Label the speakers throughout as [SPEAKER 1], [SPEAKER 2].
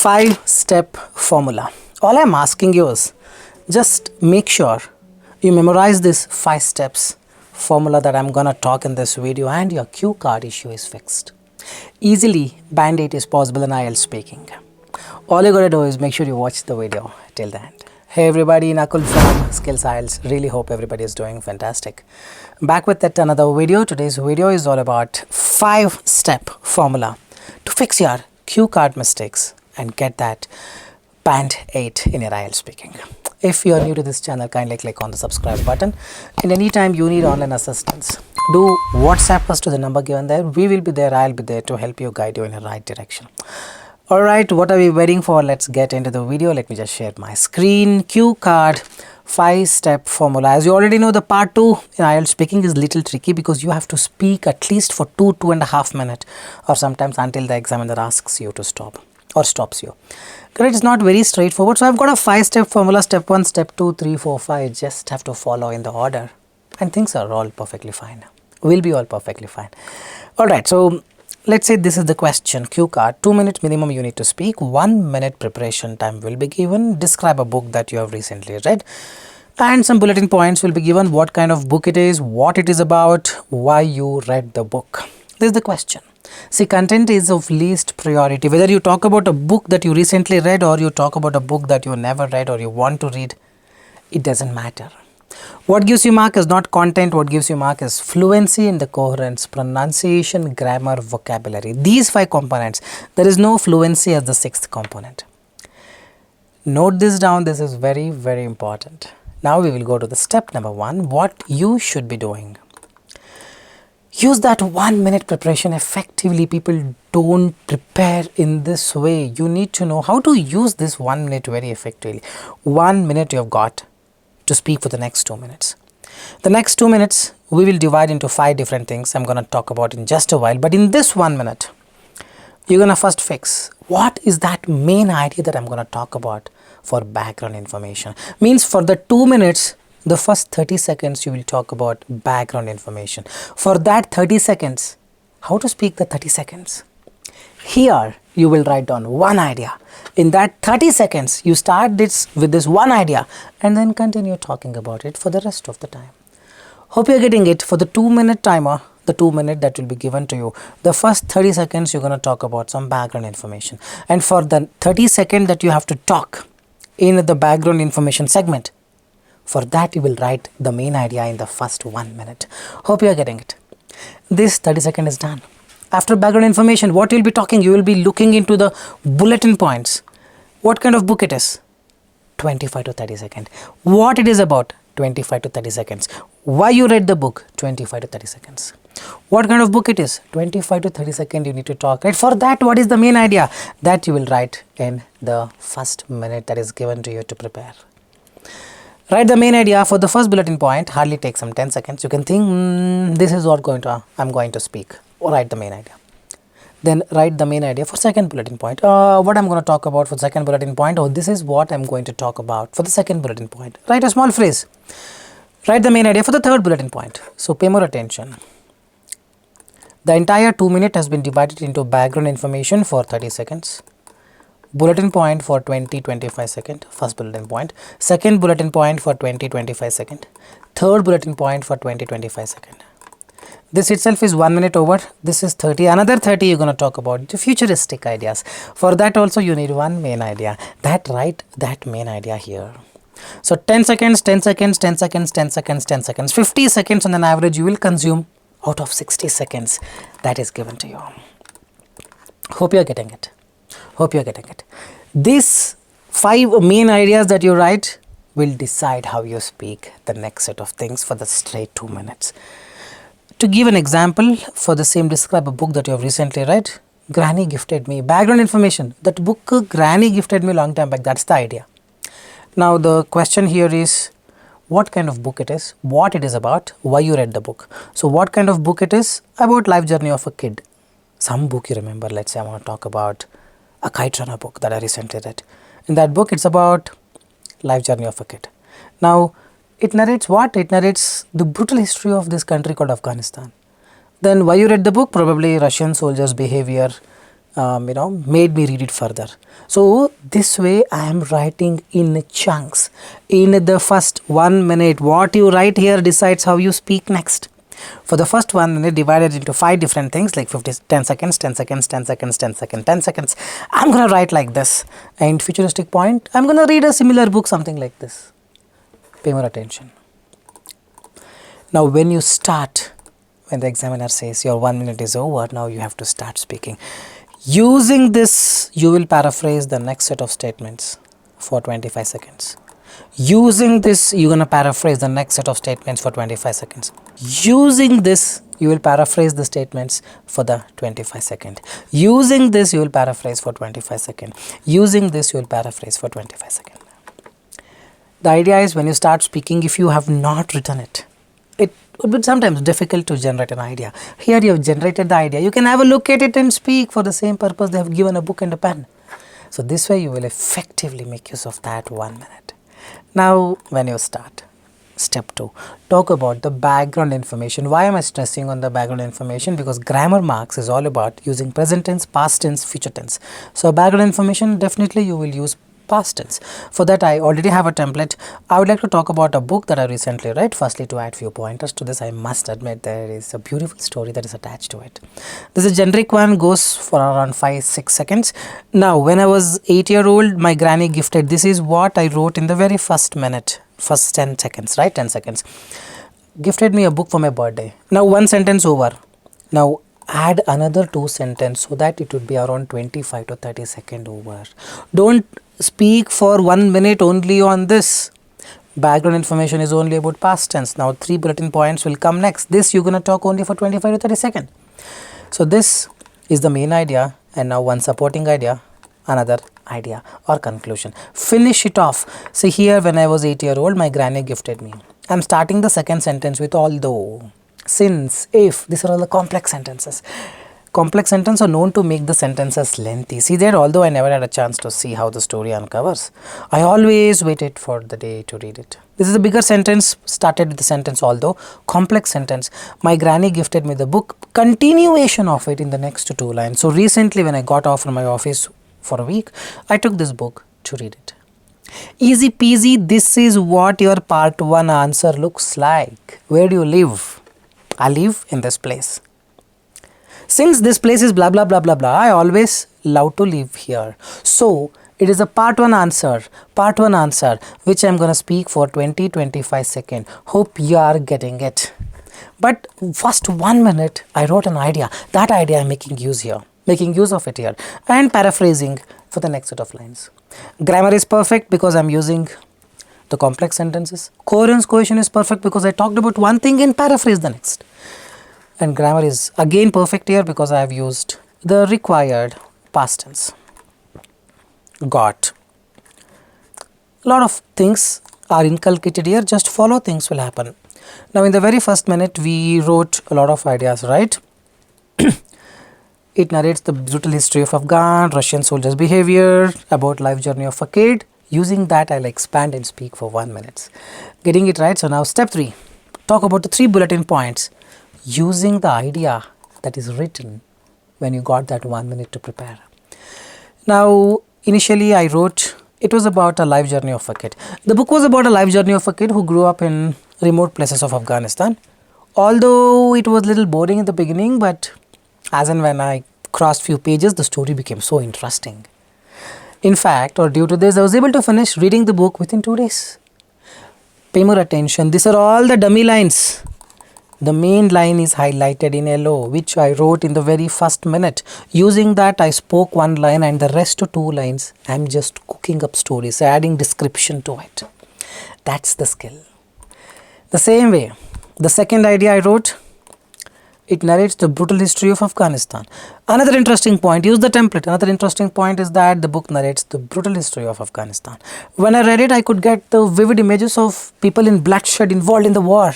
[SPEAKER 1] 5-step formula. All I'm asking you is just make sure you memorize this 5 steps formula that I'm gonna talk in this video, and your cue card issue is fixed. Easily, band 8 is possible in IELTS speaking. All you gotta do is make sure you watch the video till the end. Hey everybody, Nakul from Skills IELTS. Really hope everybody is doing fantastic. Back with yet another video. Today's video is all about 5-step formula to fix your cue card mistakes and get that band 8 in your IELTS speaking. If you are new to this channel, kindly click on the subscribe button. And anytime you need online assistance, do WhatsApp us to the number given there. We will be there, I'll be there to help you, guide you in the right direction. Alright, what are we waiting for? Let's get into the video. Let me just share my screen. Cue card 5-step formula. As you already know, the part 2 in IELTS speaking is little tricky because you have to speak at least for 2.5 minutes, or sometimes until the examiner asks you to stop or stops you. Correct? It's not very straightforward. So I've got a 5-step formula. Step 1, step 2, 3, 4, 5. Just have to follow in the order and things are all perfectly fine. Will be all perfectly fine. Alright, so let's say this is the question. Cue card, 2 minutes minimum you need to speak. 1 minute preparation time will be given. Describe a book that you have recently read. And some bulletin points will be given. What kind of book it is, what it is about, why you read the book. This is the question. See, content is of least priority. Whether you talk about a book that you recently read or you talk about a book that you never read or you want to read, it doesn't matter. What gives you mark is not content. What gives you mark is fluency in the coherence, pronunciation, grammar, vocabulary. These 5 components. There is no fluency as the 6th component. Note this down. This is very, very important. Now we will go to the step number 1. What you should be doing. Use that 1 minute preparation effectively. People don't prepare in this way. You need to know how to use this 1 minute very effectively. 1 minute you have got to speak for the next 2 minutes. The next 2 minutes we will divide into 5 different things I'm going to talk about in just a while. But in this 1 minute, you're going to first fix what is that main idea that I'm going to talk about for background information. Means for the 2 minutes, the first 30 seconds you will talk about background information. For that 30 seconds, how to speak the 30 seconds. Here you will write down one idea. In that 30 seconds, you start this with this one idea and then continue talking about it for the rest of the time. Hope you're getting it. For the 2 minute timer, the 2 minute that will be given to you, the first 30 seconds you're going to talk about some background information. And for the 30 seconds that you have to talk in the background information segment, for that you will write the main idea in the first 1 minute. Hope you are getting it. This 30 seconds is done. After background information, what you will be talking, you will be looking into the bulletin points. What kind of book it is? 25 to 30 seconds. What it is about? 25 to 30 seconds. Why you read the book? 25 to 30 seconds. What kind of book it is? 25 to 30 seconds you need to talk. Right? For that, what is the main idea? That you will write in the first minute that is given to you to prepare. Write the main idea for the first bulletin point. Hardly take some 10 seconds. You can think, this is what I'm going to speak. Or write the main idea. Then write the main idea for second bulletin point. What I'm going to talk about for second bulletin point. Or this is what I'm going to talk about for the second bulletin point. Write a small phrase. Write the main idea for the third bulletin point. So pay more attention. The entire 2 minutes has been divided into background information for 30 seconds. Bulletin point for 20-25 seconds, first bulletin point. Second bulletin point for 20-25 seconds. Third bulletin point for 20-25 seconds. This itself is 1 minute over. This is 30. Another 30 you're going to talk about the futuristic ideas. For that also you need one main idea. Write that main idea here. So 10 seconds, 10 seconds, 10 seconds, 10 seconds, 10 seconds. 50 seconds on an average you will consume out of 60 seconds that is given to you. Hope you're getting it. Hope you're getting it. These 5 main ideas that you write will decide how you speak the next set of things for the straight 2 minutes. To give an example, for the same, describe a book that you have recently read. Granny gifted me. Background information. That book Granny gifted me a long time back. That's the idea. Now the question here is, what kind of book it is, what it is about, why you read the book. So what kind of book it is? About life journey of a kid. Some book you remember. Let's say I want to talk about a kite runner book that I recently read. In that book, it's about life journey of a kid. Now, it narrates what? It narrates the brutal history of this country called Afghanistan. Then why you read the book? Probably Russian soldiers' behavior, made me read it further. So this way I am writing in chunks. In the first 1 minute, what you write here decides how you speak next. For the first 1 minute, divided into 5 different things like 10 seconds, 10 seconds, 10 seconds, 10 seconds, 10 seconds. I'm going to write like this. And futuristic point, I'm going to read a similar book, something like this. Pay more attention. Now when you start, when the examiner says your 1 minute is over, now you have to start speaking. Using this, you will paraphrase the next set of statements for 25 seconds. Using this, you're going to paraphrase the next set of statements for 25 seconds. Using this, you will paraphrase the statements for the 25 second. Using this, you will paraphrase for 25 second. Using this, you will paraphrase for 25 second. The idea is when you start speaking, if you have not written it, it would be sometimes difficult to generate an idea. Here you have generated the idea. You can have a look at it and speak. For the same purpose, they have given a book and a pen. So this way you will effectively make use of that 1 minute. Now when you start, step 2, talk about the background information. Why am I stressing on the background information? Because grammar marks is all about using present tense, past tense, future tense. So background information, definitely you will use past tense. For that I already have a template. I would like to talk about a book that I recently read. Firstly, to add few pointers to this, I must admit there is a beautiful story that is attached to it. This is a generic one, goes for around 5-6 seconds. Now when I was 8-year-old, my granny gifted, this is what I wrote in the very first minute, first 10 seconds, right, 10 seconds. Gifted me a book for my birthday. Now one sentence over. Now add another 2 sentences so that it would be around 25 to 30 seconds over. Don't speak for 1 minute only on this. Background information is only about past tense. Now 3 bulletin points will come next. This you're going to talk only for 25 to 30 seconds. So this is the main idea, and now one supporting idea, another idea or conclusion. Finish it off. See here, when I was 8-year-old, my granny gifted me. I'm starting the second sentence with although, since, if. These are all the complex sentences. Complex sentences are known to make the sentences lengthy. See there, although I never had a chance to see how the story uncovers, I always waited for the day to read it. This is a bigger sentence, started with the sentence although, complex sentence. My granny gifted me the book, continuation of it in the next 2 lines. So recently when I got off from my office for a week, I took this book to read it. Easy peasy, this is what your part 1 answer looks like. Where do you live? I live in this place. Since this place is blah blah blah blah blah, I always love to live here. So it is a part 1 answer, which I am going to speak for 20-25 seconds. Hope you are getting it. But first 1 minute, I wrote an idea. That idea I am making use of it here, and paraphrasing for the next set of lines. Grammar is perfect because I am using the complex sentences. Coherence, cohesion is perfect because I talked about one thing and paraphrased the next. And grammar is again perfect here because I have used the required past tense. Got. A lot of things are inculcated here, just follow, things will happen. Now in the very first minute we wrote a lot of ideas, right? It narrates the brutal history of Afghan, Russian soldiers' behavior, about life journey of a kid. Using that I'll expand and speak for 1 minute. Getting it right? So now step 3, talk about the 3 bulletin points. Using the idea that is written when you got that 1 minute to prepare. Now initially I wrote, it was about a life journey of a kid. The book was about a life journey of a kid who grew up in remote places of Afghanistan. Although it was a little boring in the beginning, but as and when I crossed few pages, the story became so interesting. In fact, or due to this, I was able to finish reading the book within 2 days. Pay more attention. These are all the dummy lines. The main line is highlighted in yellow, which I wrote in the very first minute. Using that, I spoke 1 line, and the rest of 2 lines, I am just cooking up stories, adding description to it. That's the skill. The same way, the second idea I wrote, it narrates the brutal history of Afghanistan. Another interesting point, use the template. Another interesting point is that the book narrates the brutal history of Afghanistan. When I read it, I could get the vivid images of people in bloodshed involved in the war.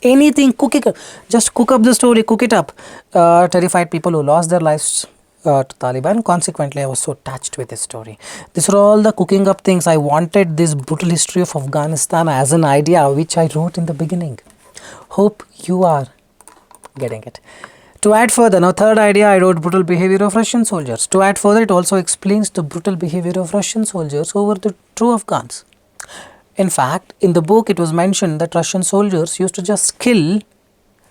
[SPEAKER 1] Anything, cook it up. Just cook up the story, cook it up. Terrified people who lost their lives to Taliban. Consequently, I was so touched with this story. These are all the cooking up things. I wanted this brutal history of Afghanistan as an idea, which I wrote in the beginning. Hope you are getting it. To add further, now third idea, I wrote brutal behavior of Russian soldiers. To add further, it also explains the brutal behavior of Russian soldiers over the true Afghans. In fact, in the book it was mentioned that Russian soldiers used to just kill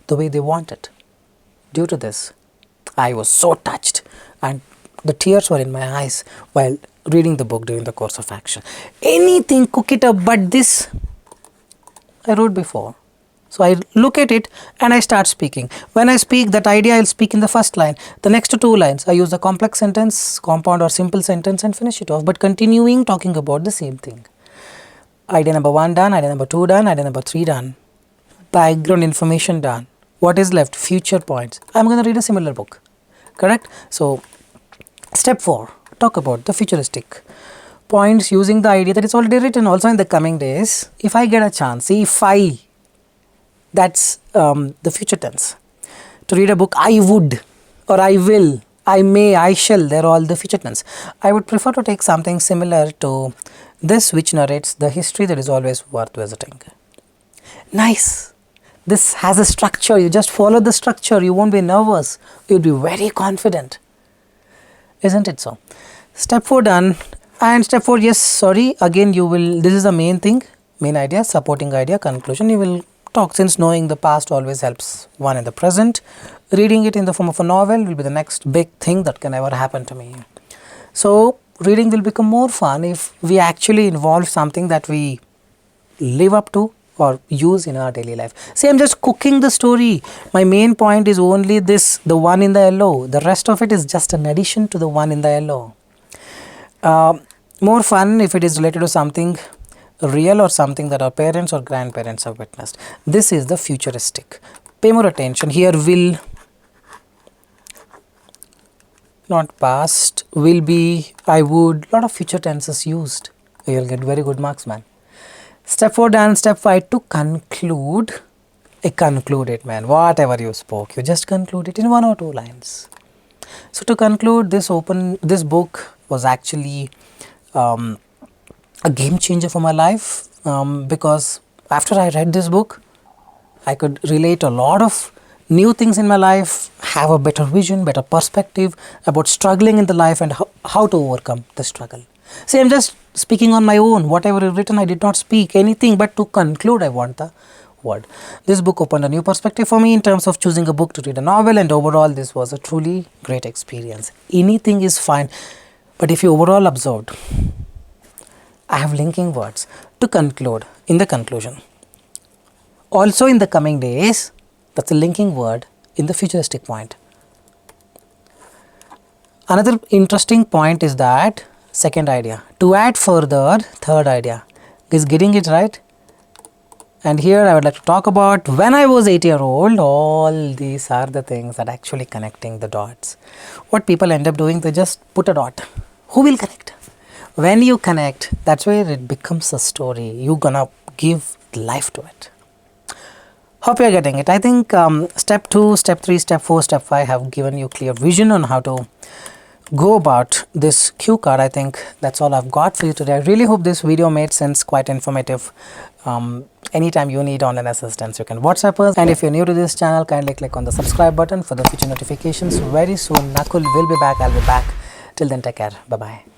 [SPEAKER 1] the way they wanted. Due to this, I was so touched and the tears were in my eyes while reading the book during the course of action. Anything, cook it up, but this I wrote before. So I look at it and I start speaking. When I speak that idea, I'll speak in the first line. The next two lines, I use the complex sentence, compound or simple sentence and finish it off. But continuing talking about the same thing. Idea number 1 done, idea number 2 done, idea number 3 done. Background information done. What is left? Future points. I'm going to read a similar book. Correct? So, step 4. Talk about the futuristic points using the idea that it's already written also in the coming days. If I get a chance, see if I, that's the future tense. To read a book, I would or I will, I may, I shall, they're all the future tense. I would prefer to take something similar to this which narrates the history that is always worth visiting. Nice. This has a structure. You just follow the structure. You won't be nervous. You'll be very confident. Isn't it so? Step 4 done. And step 4, yes, sorry. Again, you will, this is the main thing, main idea, supporting idea, conclusion. You will talk, since knowing the past always helps one in the present. Reading it in the form of a novel will be the next big thing that can ever happen to me. So, reading will become more fun if we actually involve something that we live up to or use in our daily life. See, I'm just cooking the story. My main point is only this, the one in the yellow. The rest of it is just an addition to the one in the yellow. More fun if it is related to something real or something that our parents or grandparents have witnessed. This is the futuristic. Pay more attention. Here will, not past, will be, I would, lot of future tenses used. You'll get very good marks, man. Step 4 done. Step 5, to conclude. Conclude it, man. Whatever you spoke, you just conclude it in 1 or 2 lines. So to conclude, this book was actually a game changer for my life, because after I read this book, I could relate a lot of new things in my life, have a better vision, better perspective about struggling in the life and how to overcome the struggle. See, I'm just speaking on my own. Whatever is written, I did not speak anything, but to conclude, I want the word. This book opened a new perspective for me in terms of choosing a book to read a novel, and overall, this was a truly great experience. Anything is fine, but if you overall observed, I have linking words to conclude in the conclusion. Also in the coming days, that's a linking word in the futuristic point. Another interesting point is that second idea. To add further, third idea. Is getting it right? And here I would like to talk about when I was 8-year-old, all these are the things that actually connecting the dots. What people end up doing, they just put a dot. Who will connect? When you connect, that's where it becomes a story. You're gonna give life to it. Hope you're getting it. I think step 2, step 3, step 4, step 5 have given you clear vision on how to go about this cue card. I think that's all I've got for you today. I really hope this video made sense, quite informative. Anytime you need online assistance, you can WhatsApp us. And if you're new to this channel, kindly click on the subscribe button for the future notifications. Very soon, Nakul will be back. I'll be back. Till then, take care. Bye-bye.